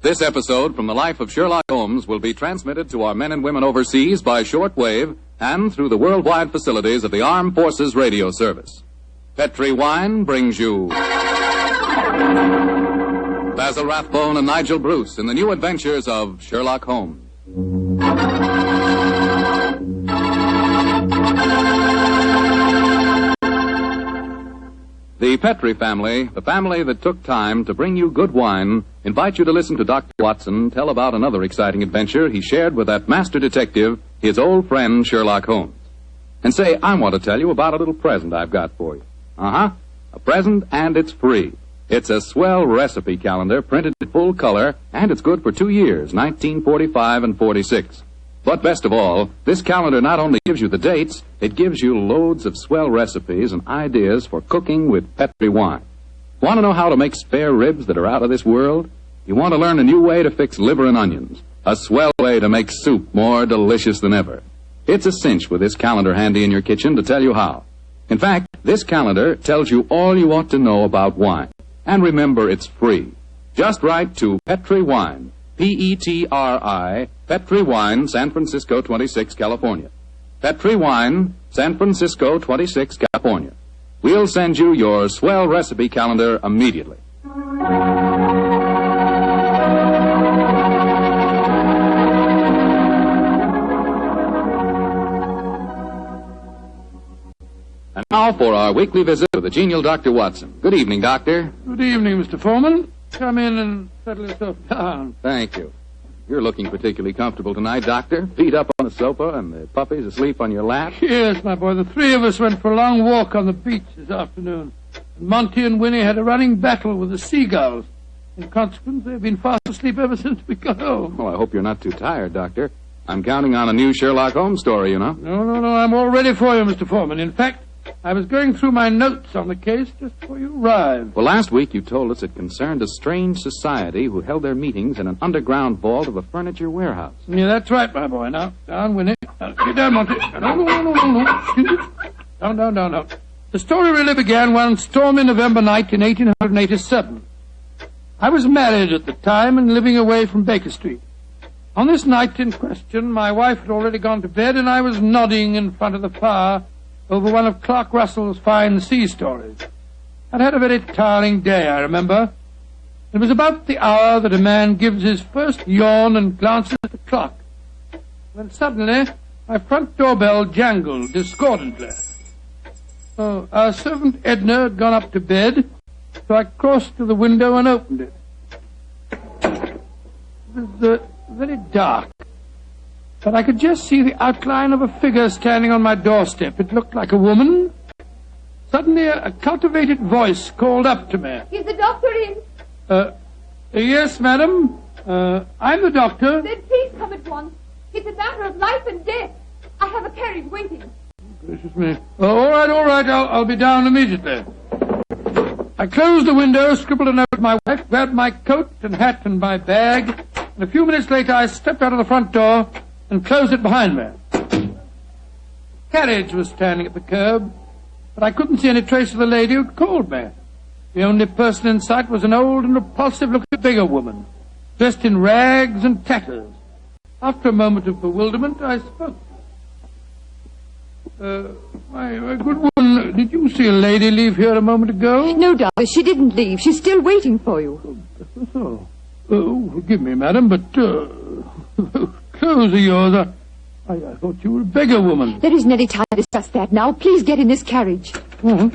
This episode from the life of Sherlock Holmes will be transmitted to our men and women overseas by shortwave and through the worldwide facilities of the Armed Forces Radio Service. Petri Wine brings you Basil Rathbone and Nigel Bruce in the new adventures of Sherlock Holmes. The Petri family, the family that took time to bring you good wine, invite you to listen to Dr. Watson tell about another exciting adventure he shared with that master detective, his old friend Sherlock Holmes. And say, I want to tell you about a little present I've got for you. A present, and it's free. It's a swell recipe calendar printed in full color, and it's good for 2 years, 1945 and 46. But best of all, this calendar not only gives you the dates, it gives you loads of swell recipes and ideas for cooking with Petri wine. Want to know how to make spare ribs that are out of this world? You want to learn a new way to fix liver and onions? A swell way to make soup more delicious than ever? It's a cinch with this calendar handy in your kitchen to tell you how. In fact, this calendar tells you all you ought to know about wine. And remember, it's free. Just write to Petri Wine, P-E-T-R-I, Petri Wine, San Francisco 26, California. Petri Wine, San Francisco 26, California. We'll send you your swell recipe calendar immediately. And now for our weekly visit to the genial Dr. Watson. Good evening, Doctor. Good evening, Mr. Foreman. Come in and settle yourself down. Thank you. You're looking particularly comfortable tonight, Doctor. Feet up on the sofa and the puppies asleep on your lap. Yes, my boy. The three of us went for a long walk on the beach this afternoon. And Monty and Winnie had a running battle with the seagulls. In consequence, they've been fast asleep ever since we got home. Oh, I hope you're not too tired, Doctor. I'm counting on a new Sherlock Holmes story, you know. No. I'm all ready for you, Mr. Foreman. In fact, I was going through my notes on the case just before you arrived. Well, last week you told us it concerned a strange society who held their meetings in an underground vault of a furniture warehouse. Yeah, that's right, my boy. Now, down, Winnie. Get down, Monty. No. Down. The story really began one stormy November night in 1887. I was married at the time and living away from Baker Street. On this night in question, my wife had already gone to bed, and I was nodding in front of the fire over one of Clark Russell's fine sea stories. I'd had a very tiring day, I remember. It was about the hour that a man gives his first yawn and glances at the clock, when suddenly my front doorbell jangled discordantly. Our servant Edna had gone up to bed, so I crossed to the window and opened it. It was very dark, but I could just see the outline of a figure standing on my doorstep. It looked like a woman. Suddenly, a cultivated voice called up to me. Is the doctor in? Yes, madam. I'm the doctor. Then please come at once. It's a matter of life and death. I have a carriage waiting. Gracious me. All right. I'll be down immediately. I closed the window, scribbled a note to my wife, grabbed my coat and hat and my bag, and a few minutes later I stepped out of the front door and closed it behind me. The carriage was standing at the curb, but I couldn't see any trace of the lady who'd called me. The only person in sight was an old and repulsive-looking bigger woman, dressed in rags and tatters. After a moment of bewilderment, I spoke. My good woman, did you see a lady leave here a moment ago? No, doctor, she didn't leave. She's still waiting for you. Forgive me, madam, but clothes of yours, I thought you were a beggar woman. There isn't any time to discuss that now. Please get in this carriage. But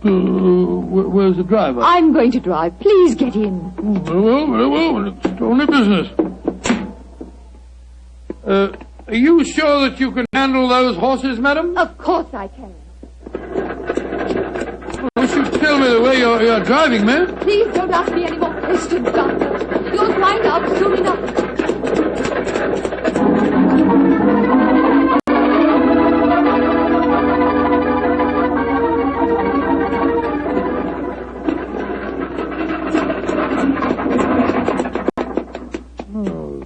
where's the driver? I'm going to drive. Please get in. Very well. It's only business. Are you sure that you can handle those horses, madam? Of course I can. You should tell me the way you're driving, ma'am. Please don't ask me any more questions, doctor. You'll find out soon enough.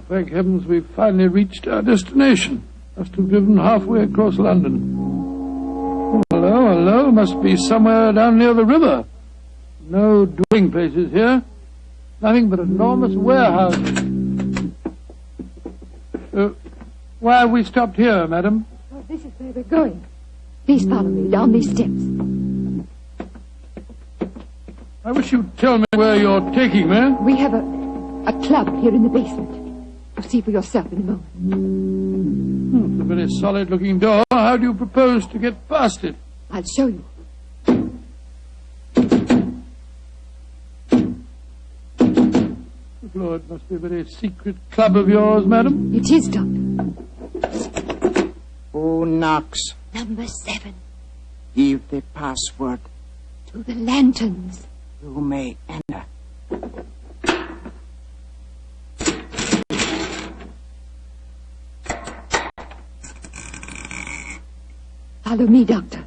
Thank heavens we've finally reached our destination. Must have driven halfway across London. Oh, hello. Must be somewhere down near the river. No dwelling places here. Nothing but enormous warehouses. Why have we stopped here, madam? Oh, this is where we're going. Please follow me down these steps. I wish you'd tell me where you're taking me. We have a club here in the basement. You'll see for yourself in a moment. It's a very solid-looking door. How do you propose to get past it? I'll show you. Good Lord, it must be a very secret club of yours, madam. It is, Doctor. Who knocks? Number 7. Give the password. To the lanterns. You may enter. Follow me, Doctor.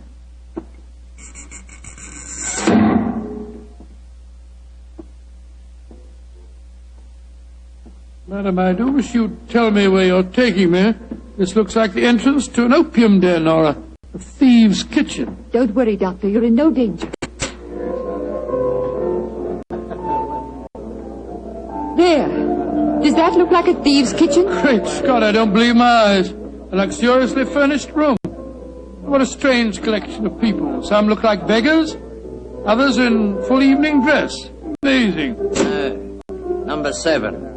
Madam, I do wish you'd tell me where you're taking me. This looks like the entrance to an opium den or a thieves' kitchen. Don't worry, Doctor. You're in no danger. There. Does that look like a thieves' kitchen? Great Scott, I don't believe my eyes. A luxuriously furnished room. What a strange collection of people. Some look like beggars. Others in full evening dress. Amazing. Number 7.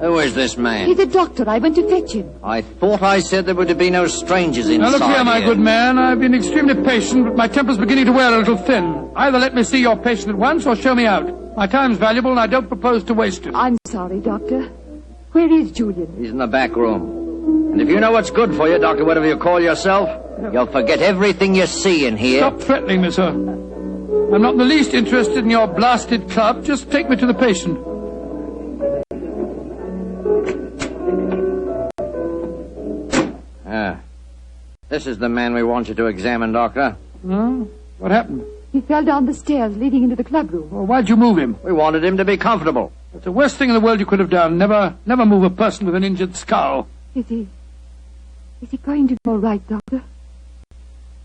Who is this man? He's a doctor. I went to fetch him. I thought I said there were to be no strangers inside. Now look here, my good man. I've been extremely patient, but my temper's beginning to wear a little thin. Either let me see your patient at once or show me out. My time's valuable and I don't propose to waste it. I'm sorry, Doctor. Where is Julian? He's in the back room. And if you know what's good for you, Doctor, whatever you call yourself, you'll forget everything you see in here. Stop threatening me, sir. I'm not in the least interested in your blasted club. Just take me to the patient. This is the man we want you to examine, Doctor. Huh? What happened? He fell down the stairs leading into the clubroom. Well, why'd you move him? We wanted him to be comfortable. It's the worst thing in the world you could have done. Never move a person with an injured skull. Is he going to be all right, Doctor?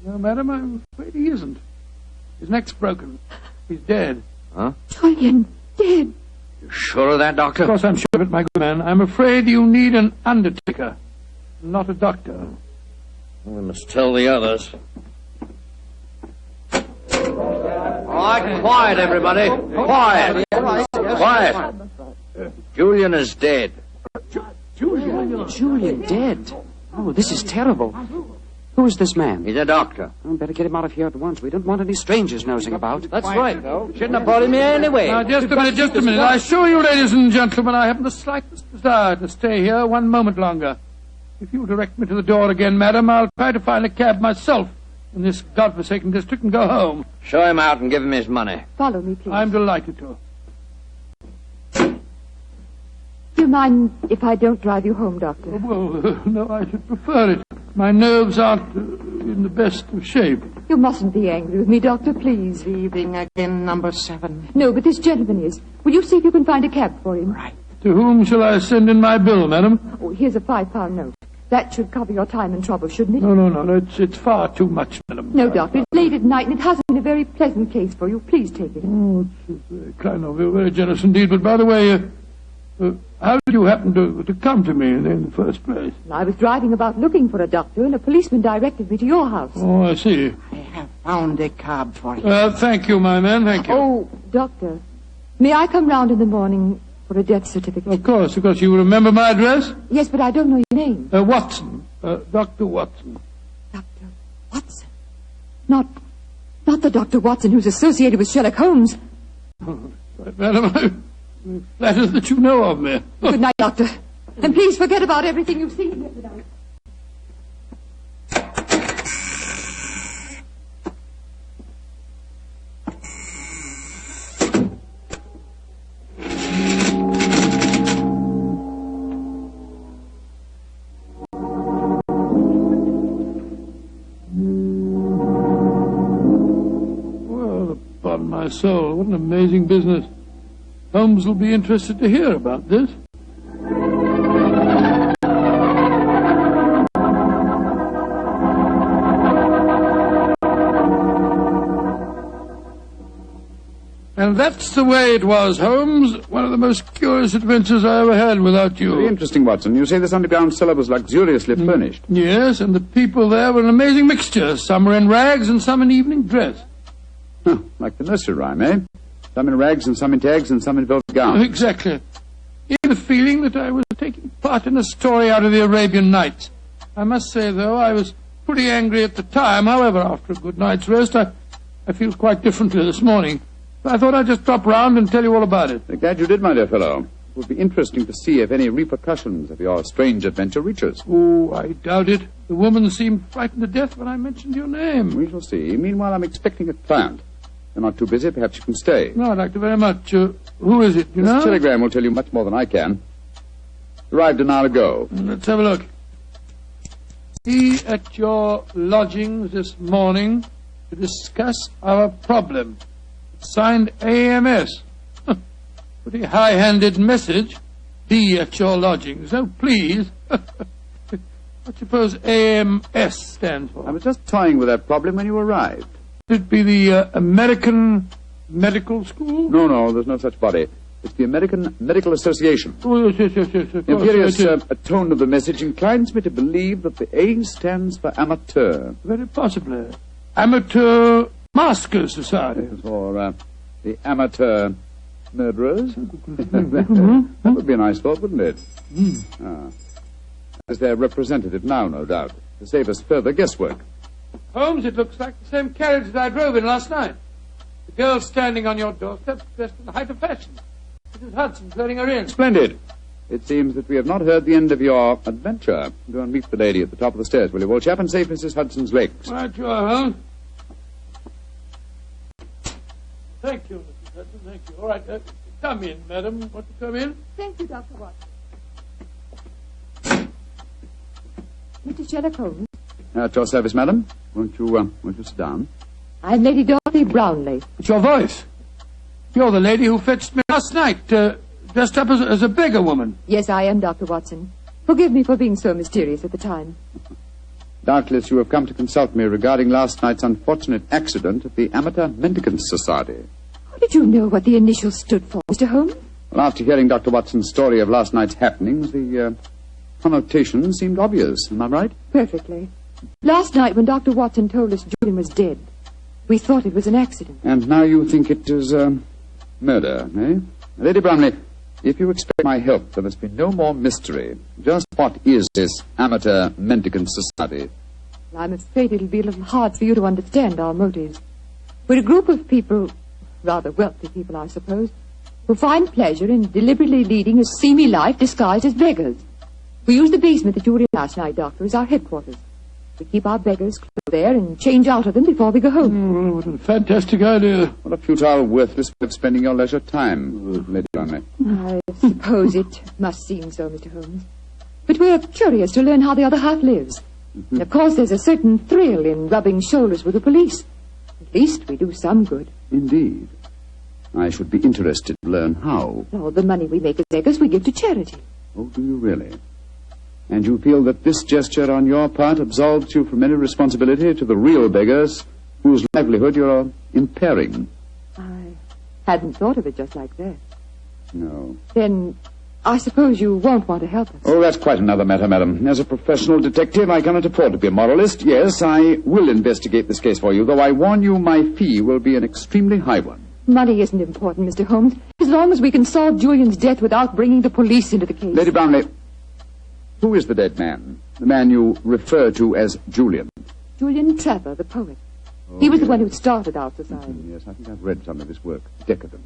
No, madam, I'm afraid he isn't. His neck's broken. He's dead. Huh? Julian, dead. You sure of that, Doctor? Of course I'm sure of it, my good man. I'm afraid you need an undertaker, not a doctor. We must tell the others. All right, quiet, everybody. Quiet. Quiet. Julian is dead. Julian dead? Oh, this is terrible. Who is this man? He's a doctor. Oh, better get him out of here at once. We don't want any strangers nosing about. That's right, though. Shouldn't have brought him here anyway. Now, just a minute. I assure you, ladies and gentlemen, I haven't the slightest desire to stay here one moment longer. If you'll direct me to the door again, madam, I'll try to find a cab myself in this godforsaken district and go home. Show him out and give him his money. Follow me, please. I'm delighted to. Do you mind if I don't drive you home, Doctor? Well, no, I should prefer it. My nerves aren't in the best of shape. You mustn't be angry with me, Doctor, please. Leaving again, number 7. No, but this gentleman is. Will you see if you can find a cab for him? Right. To whom shall I send in my bill, madam? Oh, here's a £5 note. That should cover your time and trouble, shouldn't it? No, it's far too much, madam. No, Doctor, it's late at night and it hasn't been a very pleasant case for you. Please take it. Oh, it's very kind of you, very generous indeed. But by the way, how did you happen to come to me in the first place? I was driving about looking for a doctor and a policeman directed me to your house. Oh, I see. I have found a cab for you. Thank you, my man, thank you. Oh, Doctor, may I come round in the morning for a death certificate? Of course. You remember my address? Yes, but I don't know your name. Watson. Dr. Watson. Dr. Watson? Not the Dr. Watson who's associated with Sherlock Holmes. Right, madam, I'm flattered that you know of me. Good night, Doctor. And please forget about everything you've seen here tonight. Upon my soul, what an amazing business. Holmes will be interested to hear about this. And that's the way it was, Holmes. One of the most curious adventures I ever had without you. Very interesting, Watson. You say this underground cellar was luxuriously furnished. Yes, and the people there were an amazing mixture. Some were in rags and some in evening dress. Huh, like the nursery rhyme, eh? Some in rags and some in tags and some in velvet gowns. Exactly. You had the feeling that I was taking part in a story out of the Arabian Nights. I must say, though, I was pretty angry at the time. However, after a good night's rest, I feel quite differently this morning. I thought I'd just drop round and tell you all about it. I'm glad you did, my dear fellow. It would be interesting to see if any repercussions of your strange adventure reach us. Oh, I doubt it. The woman seemed frightened to death when I mentioned your name. We shall see. Meanwhile, I'm expecting a client. You're not too busy. Perhaps you can stay. No, I'd like to very much. Who is it, you know? This telegram will tell you much more than I can. Arrived an hour ago. Let's have a look. Be at your lodgings this morning to discuss our problem. Signed AMS. Pretty high-handed message. Be at your lodgings. Oh, please. What do you suppose AMS stands for? I was just toying with that problem when you arrived. Could it be the American Medical School? No, there's no such body. It's the American Medical Association. Oh, yes. The imperious tone of the message inclines me to believe that the A stands for amateur. Very possibly. Amateur Mendicant Society. Or the amateur murderers. That would be a nice thought, wouldn't it? As their representative now, no doubt, to save us further guesswork. Holmes, it looks like the same carriage that I drove in last night. The girl standing on your doorstep dressed in the height of fashion. Mrs. Hudson's letting her in. Splendid. It seems that we have not heard the end of your adventure. Go and meet the lady at the top of the stairs, will you, old chap, and save Mrs. Hudson's legs. Right you are, Holmes. Thank you, Mrs. Hudson, thank you. All right, come in, madam. Want to come in? Thank you, Dr. Watson. Mr. Sherlock Holmes. At your service, madam. Won't you sit down? I'm Lady Dorothy Brownlee. It's your voice. You're the lady who fetched me last night, dressed up as a beggar woman. Yes, I am, Dr. Watson. Forgive me for being so mysterious at the time. Doubtless you have come to consult me regarding last night's unfortunate accident at the Amateur Mendicant Society. How did you know what the initials stood for, Mr. Holmes? Well, after hearing Dr. Watson's story of last night's happenings, the connotation seemed obvious. Am I right? Perfectly. Last night when Dr. Watson told us Julian was dead, we thought it was an accident. And now you think it is murder, eh? Lady Brownlee, if you expect my help, there must be no more mystery. Just what is this Amateur Mendicant Society? Well, I'm afraid it'll be a little hard for you to understand our motives. We're a group of people, rather wealthy people, I suppose, who find pleasure in deliberately leading a seamy life disguised as beggars. We use the basement that you were in last night, Doctor, as our headquarters. We keep our beggars clothed there and change out of them before we go home. Oh, what a fantastic idea. What a futile, worthless way of spending your leisure time, Lady Brownlee. I suppose it must seem so, Mr. Holmes. But we're curious to learn how the other half lives. And of course, there's a certain thrill in rubbing shoulders with the police. At least we do some good. Indeed. I should be interested to learn how. All the money we make as beggars we give to charity. Oh, do you really? And you feel that this gesture on your part absolves you from any responsibility to the real beggars whose livelihood you're impairing? I hadn't thought of it just like that. No. Then I suppose you won't want to help us. Oh, that's quite another matter, madam. As a professional detective, I cannot afford to be a moralist. Yes, I will investigate this case for you, though I warn you my fee will be an extremely high one. Money isn't important, Mr. Holmes, as long as we can solve Julian's death without bringing the police into the case. Lady Brownlee, who is the dead man? The man you refer to as Julian? Julian Trevor, the poet. He was the one who started our society. Yes, I think I've read some of his work. Decadent.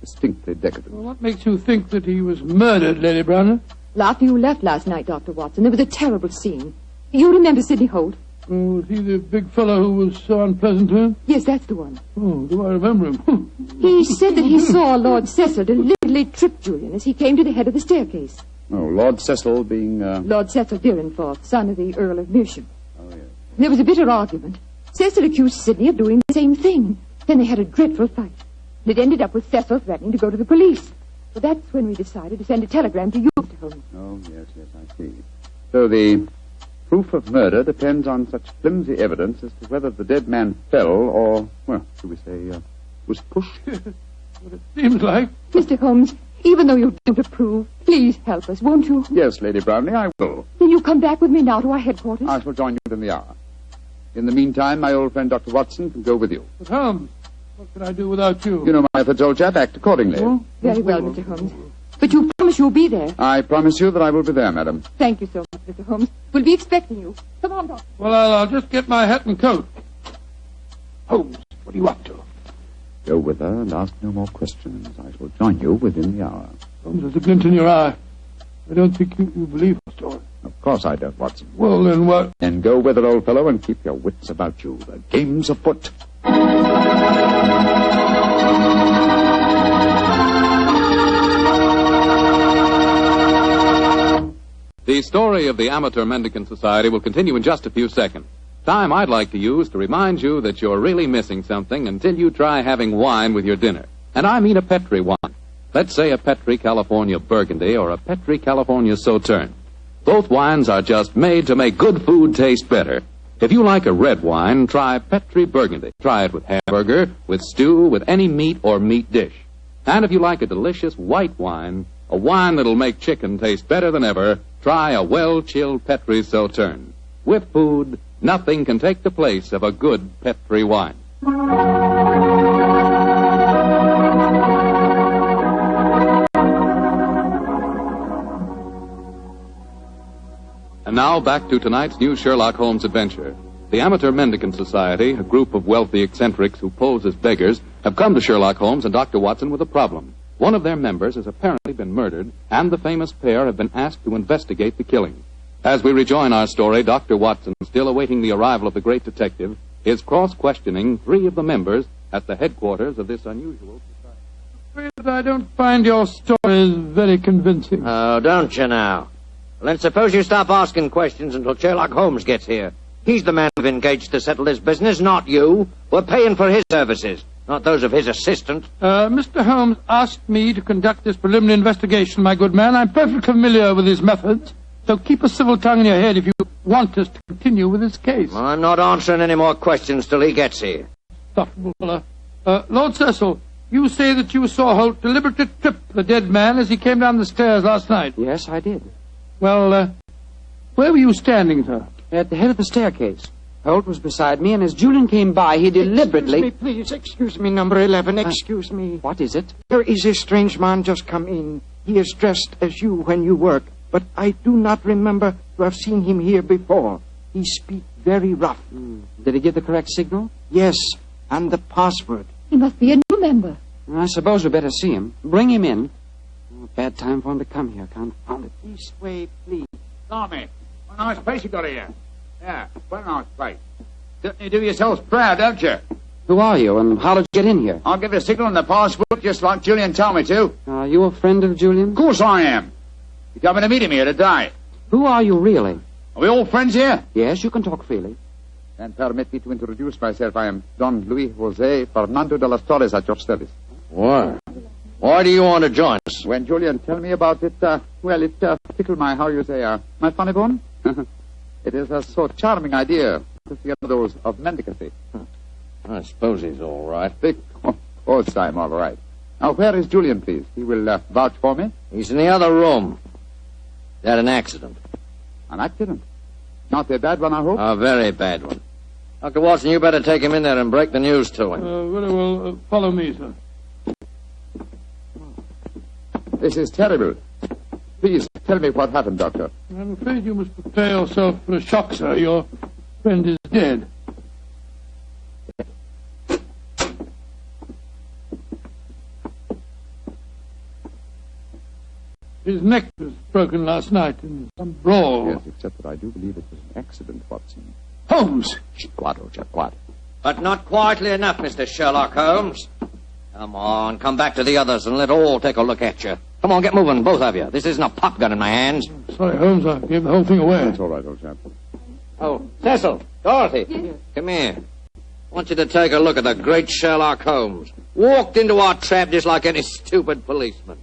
Distinctly decadent. Well, what makes you think that he was murdered, Lady Brownlee? Well, after you left last night, Dr. Watson, there was a terrible scene. You remember Sidney Holt? Oh, was he the big fellow who was so unpleasant to him? Yes, that's the one. Oh, do I remember him? He said that he saw Lord Cecil deliberately trip Julian as he came to the head of the staircase. Oh, Lord Cecil being... Lord Cecil Dyrenforth, son of the Earl of Mersham. Oh, yes. There was a bitter argument. Cecil accused Sidney of doing the same thing. Then they had a dreadful fight. It ended up with Cecil threatening to go to the police. So that's when we decided to send a telegram to you, Mr. Holmes. Oh, yes, I see. So the proof of murder depends on such flimsy evidence as to whether the dead man fell or, well, should we say, was pushed? what it seems like. Mr. Holmes, even though you don't approve, please help us, won't you? Yes, Lady Brownlee, I will. Will you come back with me now to our headquarters? I shall join you within the hour. In the meantime, my old friend Dr. Watson can go with you. But Holmes, what can I do without you? You know my methods, old chap. Act accordingly. Oh? Very well, Mr. Holmes. But you promise you'll be there. I promise you that I will be there, madam. Thank you so much, Mr. Holmes. We'll be expecting you. Come on, Doctor. Well, I'll just get my hat and coat. Holmes, what are you up to? Go with her and ask no more questions. I shall join you within the hour. Holmes, there's a glint in your eye. I don't think you believe the story. Of course I don't, Watson. Well, then what? Then go with her, old fellow, and keep your wits about you. The game's afoot. The story of the Amateur Mendicant Society will continue in just a few seconds. Time I'd like to use to remind you that you're really missing something until you try having wine with your dinner. And I mean a Petri wine. Let's say a Petri California Burgundy or a Petri California Sauterne. Both wines are just made to make good food taste better. If you like a red wine, try Petri Burgundy. Try it with hamburger, with stew, with any meat or meat dish. And if you like a delicious white wine, a wine that'll make chicken taste better than ever, try a well-chilled Petri Sauterne. With food, nothing can take the place of a good Petri wine. And now back to tonight's new Sherlock Holmes adventure. The Amateur Mendicant Society, a group of wealthy eccentrics who pose as beggars, have come to Sherlock Holmes and Dr. Watson with a problem. One of their members has apparently been murdered, and the famous pair have been asked to investigate the killing. As we rejoin our story, Dr. Watson, still awaiting the arrival of the great detective, is cross-questioning three of the members at the headquarters of this unusual society. I'm afraid that I don't find your story very convincing. Oh, don't you now? Well, then suppose you stop asking questions until Sherlock Holmes gets here. He's the man we've engaged to settle this business, not you. We're paying for his services, not those of his assistant. Mr. Holmes asked me to conduct this preliminary investigation, my good man. I'm perfectly familiar with his methods. So keep a civil tongue in your head if you want us to continue with this case. Well, I'm not answering any more questions till he gets here. Insufferable fellow. Lord Cecil, you say that you saw Holt deliberately trip the dead man as he came down the stairs last night. Yes, I did. Well, where were you standing, sir? At the head of the staircase. Holt was beside me, and as Julian came by, he deliberately... Excuse me, number 11, excuse me. What is it? There is a strange man just come in. He is dressed as you when you work, but I do not remember to have seen him here before. He speaks very rough. Did he give the correct signal? Yes, and the password. He must be a new member. I suppose we better see him. Bring him in. Oh, bad time for him to come here, confound it. This way, please. Tommy, what a nice place you got here. Yeah, quite a nice place. You do yourselves proud, don't you? Who are you, and how did you get in here? I'll give the signal and the password just like Julian told me to. Are you a friend of Julian? Of course I am. You're coming to meet him here today. Who are you, really? Are we all friends here? Yes, you can talk freely. And permit me to introduce myself. I am Don Luis Jose Fernando de las Torres at your service. Why? Why do you want to join us? When Julian tell me about it, it tickled my, my funny bone. It is a so charming idea to see those of mendicancy. I suppose he's all right. Of course I'm all right. Now, where is Julian, please? He will vouch for me. He's in the other room. He had an accident. An accident? Not a bad one, I hope? A very bad one. Dr. Watson, you better take him in there and break the news to him. Very well. Follow me, sir. This is terrible. Please, tell me what happened, Doctor. I'm afraid you must prepare yourself for a shock, sir. Your friend is dead. His neck was broken last night in some brawl. Yes, except that I do believe it was an accident, Watson. Holmes! Quiet, old chap, quiet. But not quietly enough, Mr. Sherlock Holmes. Come on, come back to the others and let all take a look at you. Come on, get moving, both of you. This isn't a pop gun in my hands. Sorry, Holmes, I gave the whole thing away. That's all right, old chap. Oh, Cecil, Dorothy, come here. I want you to take a look at the great Sherlock Holmes. Walked into our trap just like any stupid policeman.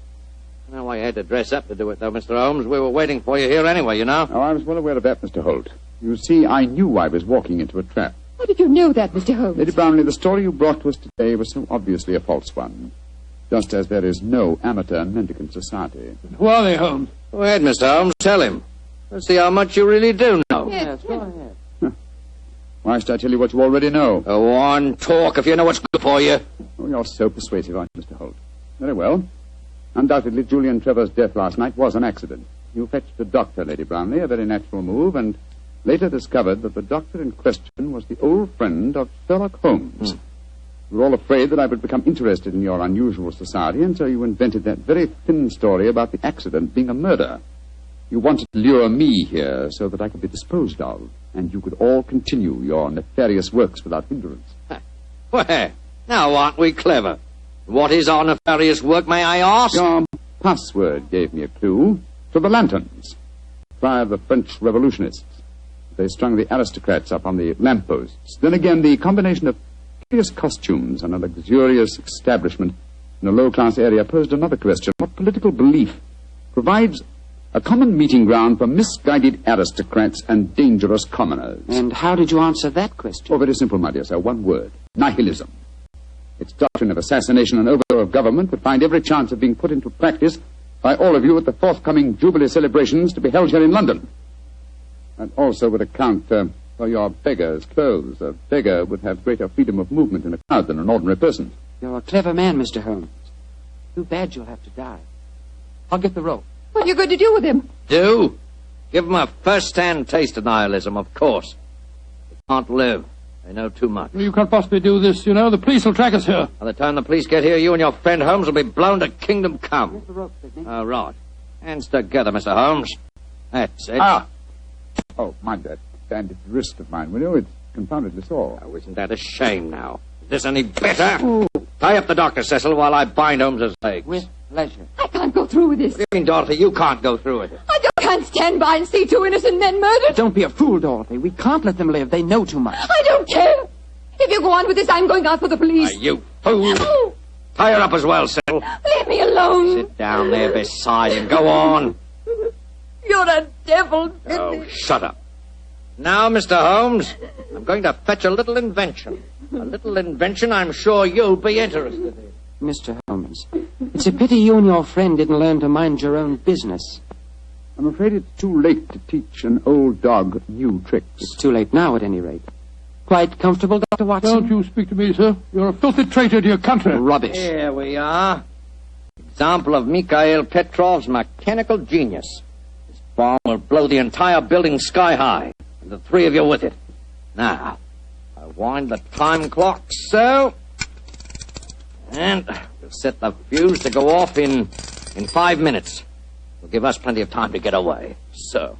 I know why you had to dress up to do it, though, Mr. Holmes. We were waiting for you here anyway, you know. Oh, I was well aware of that, Mr. Holt. You see, I knew I was walking into a trap. How did you know that, Mr. Holmes? Lady Brownlee, the story you brought to us today was so obviously a false one. just as there is no Amateur Mendicant Society. Who are they, Holmes? Go ahead, Mr. Holmes. Tell him. Let's see how much you really do know. Yes, go ahead. Why should I tell you what you already know? Go on, talk if you know what's good for you. Oh, you're so persuasive, aren't you, Mr. Holt? Very well. Undoubtedly, Julian Trevor's death last night was an accident. You fetched a doctor, Lady Brownlee, a very natural move, and later discovered that the doctor in question was the old friend of Sherlock Holmes. You were all afraid that I would become interested in your unusual society, and so you invented that very thin story about the accident being a murder. You wanted to lure me here so that I could be disposed of, and you could all continue your nefarious works without hindrance. Well, now aren't we clever? What is our nefarious work, may I ask? Your password gave me a clue to the lanterns. Prior to the French revolutionists. They strung the aristocrats up on the lampposts. Then again, the combination of curious costumes and a luxurious establishment in a low-class area posed another question. What political belief provides a common meeting ground for misguided aristocrats and dangerous commoners? And how did you answer that question? Oh, very simple, my dear sir. One word. Nihilism. Its doctrine of assassination and overthrow of government would find every chance of being put into practice by all of you at the forthcoming Jubilee celebrations to be held here in London. And also would account for your beggar's clothes. A beggar would have greater freedom of movement in a crowd than an ordinary person. You're a clever man, Mr. Holmes. Too bad you'll have to die. I'll get the rope. What are you going to do with him? Do? Give him a first-hand taste of nihilism, of course. They can't live. They know too much. You can't possibly do this, you know. The police will track us here. By the time the police get here, you and your friend Holmes will be blown to kingdom come. Here's the rope, Sidney. Oh, right. Hands together, Mr. Holmes. That's it. Oh, mind that bandaged wrist of mine, will you? It's confoundedly sore. Oh, isn't that a shame now? Is this any better? Ooh. Tie up the doctor, Cecil, while I bind Holmes's legs. With pleasure. I can't go through with this. What do you mean, Dorothy? You can't go through it. I just can't stand by and see two innocent men murdered. Don't be a fool, Dorothy. We can't let them live. They know too much. I don't care. If you go on with this, I'm going out for the police. You fool. Oh, Tie her up as well, Cecil. leave me alone. Sit down there beside him. Go on. You're a devil. Oh, shut up. Now, Mr. Holmes, I'm going to fetch a little invention. A little invention I'm sure you'll be interested in. Mr. Holmes, it's a pity you and your friend didn't learn to mind your own business. I'm afraid it's too late to teach an old dog new tricks. It's too late now, at any rate. Quite comfortable, Dr. Watson? Don't you speak to me, sir. You're a filthy traitor to your country. Rubbish. Here we are. Example of Mikhail Petrov's mechanical genius. This bomb will blow the entire building sky high. And the three of you with it. Now, I wind the time clock so. And we'll set the fuse to go off in 5 minutes. It'll give us plenty of time to get away. So.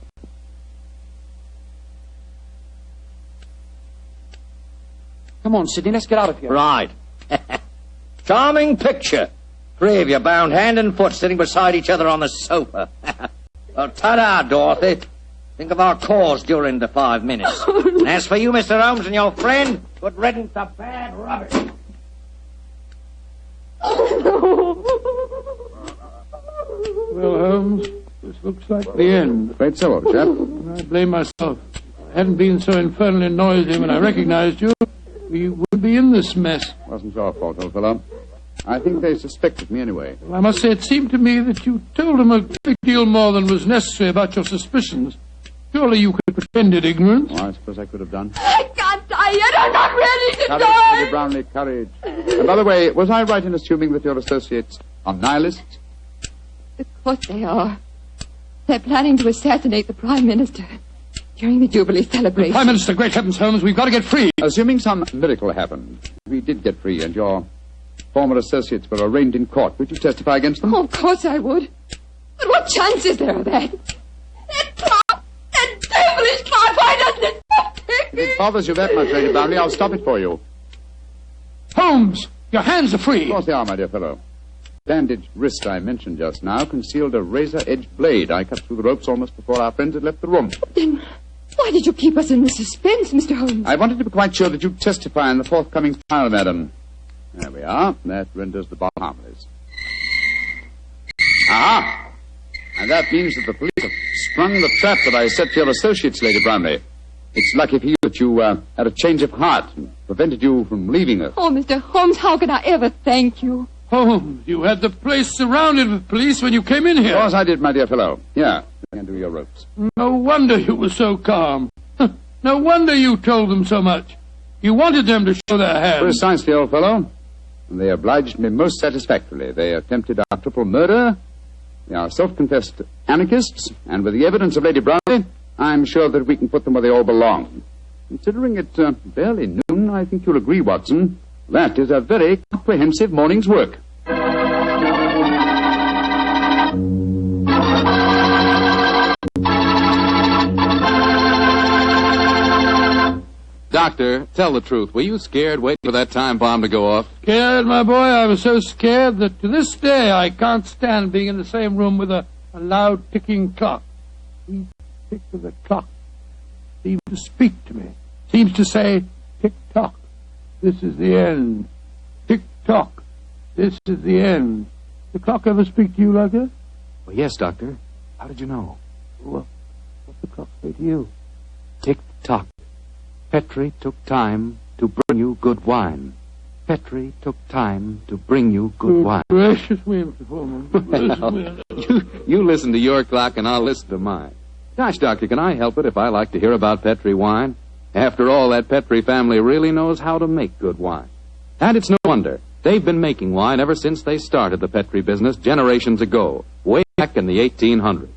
Come on, Sidney, let's get out of here. Right. Charming picture. Three of you bound hand and foot sitting beside each other on the sofa. Well, ta-da, Dorothy. Think of our cause during the 5 minutes. And as for you, Mr. Holmes, and your friend, good riddance to bad rubbish. Well, Holmes, this looks like the end. Afraid so, old chap. I blame myself. If I hadn't been so infernally noisy when I recognized you, we would be in this mess. Wasn't your fault, old fellow. I think they suspected me anyway. Well, I must say it seemed to me that you told them a great deal more than was necessary about your suspicions. Surely you could have pretended ignorance. Oh, I suppose I could have done. I can't die yet. I'm not ready to Courage, die. Lady Brownlee, courage. And by the way, was I right in assuming that your associates are nihilists? Of course they are. They're planning to assassinate the Prime Minister during the Jubilee celebration. Prime Minister, great heavens, Holmes, we've got to get free. Assuming some miracle happened, we did get free and your former associates were arraigned in court. Would you testify against them? Oh, of course I would. But what chance is there of that? That devilish clock, why doesn't it stop If ticking? it bothers you that much, Lady Brownlee, I'll stop it for you. Holmes, your hands are free. Of course they are, my dear fellow. Bandaged wrist I mentioned just now concealed a razor-edged blade. I cut through the ropes almost before our friends had left the room. Then why did you keep us in the suspense, Mr. Holmes? I wanted to be quite sure that you'd testify in the forthcoming trial, madam. There we are. That renders the bar harmless. Aha! And that means that the police have sprung the trap that I set for your associates, Lady Brownlee. It's lucky for you that you had a change of heart and prevented you from leaving us. Oh, Mr. Holmes, how can I ever thank you? Holmes, you had the place surrounded with police when you came in here. Of course I did, my dear fellow. Here, you can do your ropes. No wonder you were so calm. No wonder you told them so much. You wanted them to show their hands. Precisely, old fellow. And they obliged me most satisfactorily. They attempted our triple murder. They are self-confessed anarchists. And with the evidence of Lady Brownlee, I'm sure that we can put them where they all belong. Considering it barely noon, I think you'll agree, Watson, that is a very comprehensive morning's work. Doctor, tell the truth. Were you scared waiting for that time bomb to go off? Scared, my boy? I was so scared that to this day I can't stand being in the same room with a loud ticking clock. Each tick of the clock seems to speak to me. Seems to say, tick-tock, this is the end. Tick-tock, this is the end. Did the clock ever speak to you like that? Well, yes, Doctor. How did you know? What's the clock say to you? Tick-tock. Petri took time to bring you good wine. Petri took time to bring you good wine. Gracious me, Mr. Foreman. You listen to your clock and I'll listen to mine. Gosh, Doctor, can I help it if I like to hear about Petri wine? After all, that Petri family really knows how to make good wine. And it's no wonder. They've been making wine ever since they started the Petri business generations ago, way back in the 1800s.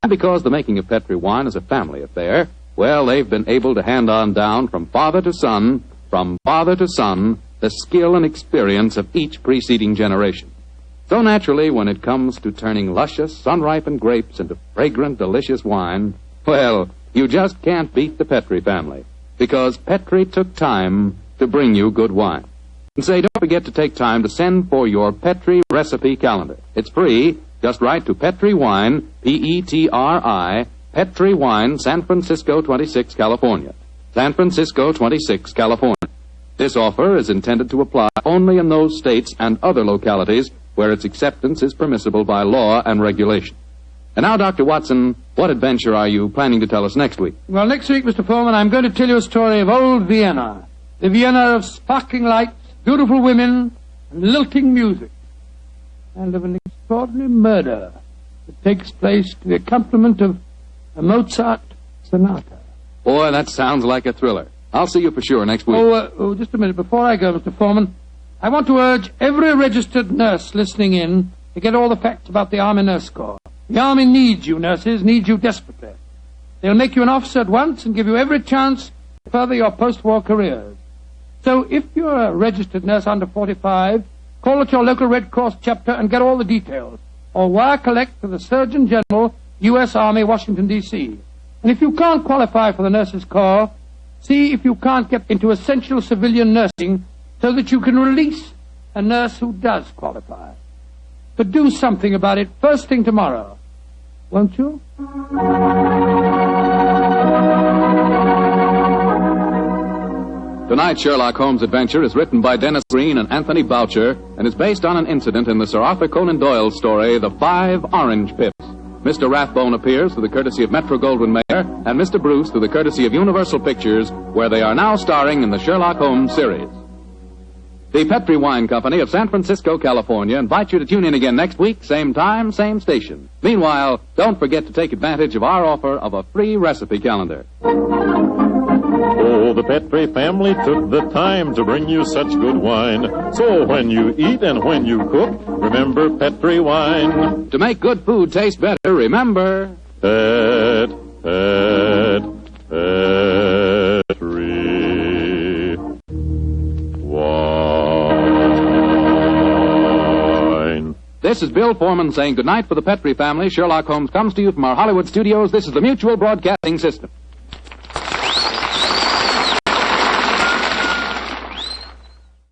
And because the making of Petri wine is a family affair, well, they've been able to hand on down from father to son, the skill and experience of each preceding generation. So naturally, when it comes to turning luscious, sun-ripened grapes into fragrant, delicious wine, well, you just can't beat the Petri family, because Petri took time to bring you good wine. And say, don't forget to take time to send for your Petri recipe calendar. It's free. Just write to Petri Wine, Petri, Petri Wine, San Francisco 26, California. San Francisco 26, California. This offer is intended to apply only in those states and other localities where its acceptance is permissible by law and regulation. And now, Dr. Watson, what adventure are you planning to tell us next week? Well, next week, Mr. Foreman, I'm going to tell you a story of old Vienna. The Vienna of sparkling lights, beautiful women, and lilting music. And of an extraordinary murder that takes place to the accompaniment of a Mozart sonata. Boy, that sounds like a thriller. I'll see you for sure next week. Just a minute. Before I go, Mr. Foreman, I want to urge every registered nurse listening in to get all the facts about the Army Nurse Corps. The Army needs you, nurses, needs you desperately. They'll make you an officer at once and give you every chance to further your post-war careers. So if you're a registered nurse under 45, call at your local Red Cross chapter and get all the details. Or wire collect to the Surgeon General, U.S. Army, Washington, D.C. And if you can't qualify for the Nurses Corps, see if you can't get into essential civilian nursing so that you can release a nurse who does qualify. But do something about it first thing tomorrow, won't you? Tonight's Sherlock Holmes adventure is written by Dennis Green and Anthony Boucher and is based on an incident in the Sir Arthur Conan Doyle story, The 5 Orange Pips. Mr. Rathbone appears through the courtesy of Metro-Goldwyn-Mayer and Mr. Bruce through the courtesy of Universal Pictures, where they are now starring in the Sherlock Holmes series. The Petri Wine Company of San Francisco, California, invites you to tune in again next week, same time, same station. Meanwhile, don't forget to take advantage of our offer of a free recipe calendar. Oh, the Petri family took the time to bring you such good wine. So when you eat and when you cook, remember Petri wine. To make good food taste better, remember... Petri wine. This is Bill Foreman saying goodnight for the Petri family. Sherlock Holmes comes to you from our Hollywood studios. This is the Mutual Broadcasting System.